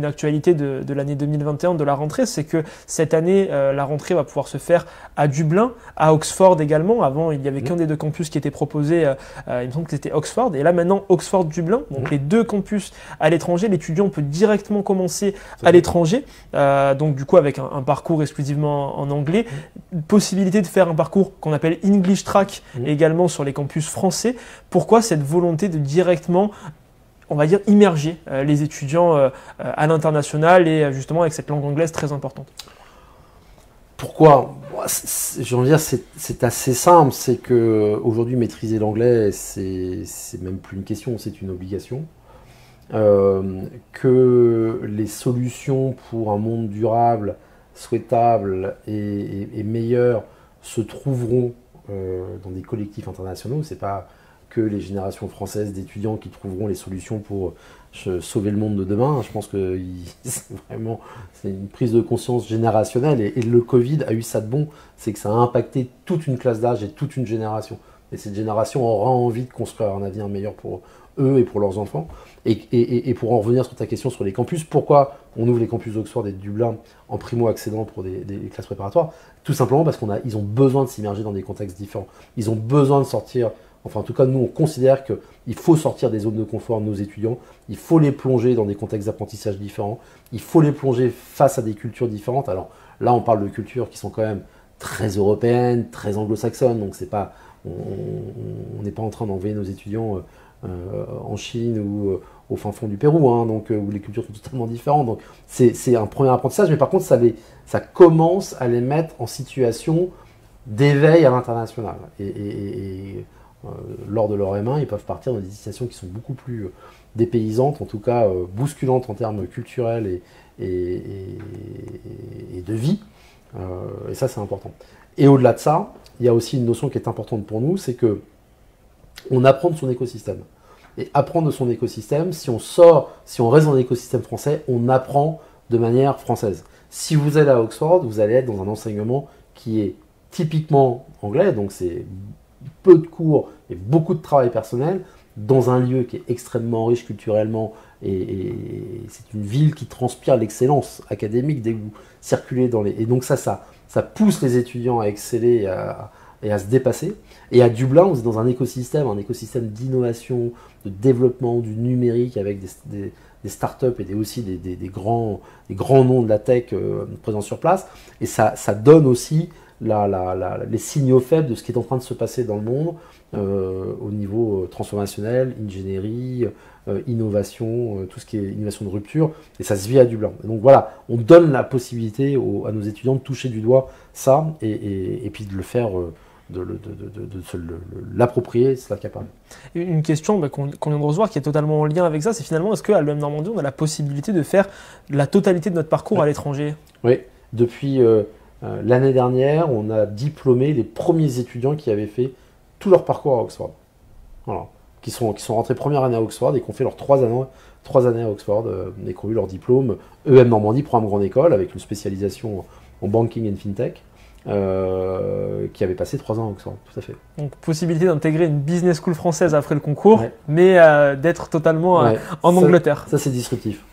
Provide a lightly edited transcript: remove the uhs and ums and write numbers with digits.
une actualité de l'année 2021, de la rentrée, c'est que cette année, la rentrée va pouvoir se faire à Dublin, à Oxford également. Avant, il n'y avait qu'un des deux campus qui était proposé, il me semble que c'était Oxford. Et là, maintenant, Oxford-Dublin, donc les deux campus à l'étranger. L'étudiant peut directement commencer à l'étranger, donc du coup avec un parcours exclusivement en anglais. Possibilité de faire un parcours qu'on appelle English Track également sur les campus français. Pourquoi cette volonté de directement, on va dire, immerger les étudiants à l'international et justement avec cette langue anglaise très importante? Pourquoi? J'ai envie de dire, c'est assez simple. C'est qu'aujourd'hui, maîtriser l'anglais, c'est même plus une question, c'est une obligation. Que les solutions pour un monde durable, souhaitable et meilleur se trouveront dans des collectifs internationaux. C'est pas que les générations françaises d'étudiants qui trouveront les solutions pour sauver le monde de demain. Je pense que c'est une prise de conscience générationnelle et le Covid a eu ça de bon, c'est que ça a impacté toute une classe d'âge et toute une génération. Et cette génération aura envie de construire un avenir meilleur pour eux et pour leurs enfants. Et pour en revenir sur ta question sur les campus, pourquoi on ouvre les campus d'Oxford et de Dublin en primo-accédant pour des classes préparatoires? Tout simplement parce qu'ils ont besoin de s'immerger dans des contextes différents. Ils ont besoin de sortir, enfin en tout cas nous on considère qu'il faut sortir des zones de confort de nos étudiants, il faut les plonger dans des contextes d'apprentissage différents, il faut les plonger face à des cultures différentes. Alors là on parle de cultures qui sont quand même très européennes, très anglo-saxonnes, donc c'est pas, on n'est pas en train d'envoyer nos étudiants en Chine ou au fin fond du Pérou, hein, donc, où les cultures sont totalement différentes. Donc c'est un premier apprentissage, mais par contre ça commence à les mettre en situation d'éveil à l'international. Lors de leur M1, ils peuvent partir dans des destinations qui sont beaucoup plus dépaysantes, en tout cas bousculantes en termes culturels et de vie. Et ça, c'est important. Et au-delà de ça, il y a aussi une notion qui est importante pour nous, c'est que on apprend de son écosystème. Et apprendre de son écosystème, si on reste dans l'écosystème français, on apprend de manière française. Si vous allez à Oxford, vous allez être dans un enseignement qui est typiquement anglais, donc c'est peu de cours et beaucoup de travail personnel, dans un lieu qui est extrêmement riche culturellement, et c'est une ville qui transpire l'excellence académique dès que vous circulez dans les... Et donc ça pousse les étudiants à exceller et à se dépasser. Et à Dublin, vous êtes dans un écosystème d'innovation, de développement du numérique avec des startups et aussi des grands noms de la tech présents sur place. Et ça donne aussi les signaux faibles de ce qui est en train de se passer dans le monde au niveau transformationnel, ingénierie, innovation, tout ce qui est innovation de rupture, et ça se vit à Dublin. Et donc voilà, on donne la possibilité à nos étudiants de toucher du doigt ça et puis de le faire, de se l'approprier, c'est capable. Une question qu'on vient de recevoir qui est totalement en lien avec ça, c'est finalement, est-ce qu'à l'EM Normandie, on a la possibilité de faire la totalité de notre parcours à l'étranger? Oui, depuis l'année dernière, on a diplômé les premiers étudiants qui avaient fait tout leur parcours à Oxford. Voilà. Qui sont rentrés première année à Oxford et qui ont fait leurs 3 années à Oxford et qui ont eu leur diplôme EM Normandie, programme grande école, avec une spécialisation en banking and fintech, qui avait passé 3 ans à Oxford, tout à fait. Donc possibilité d'intégrer une business school française après le concours, mais d'être totalement en Angleterre. Ça c'est disruptif.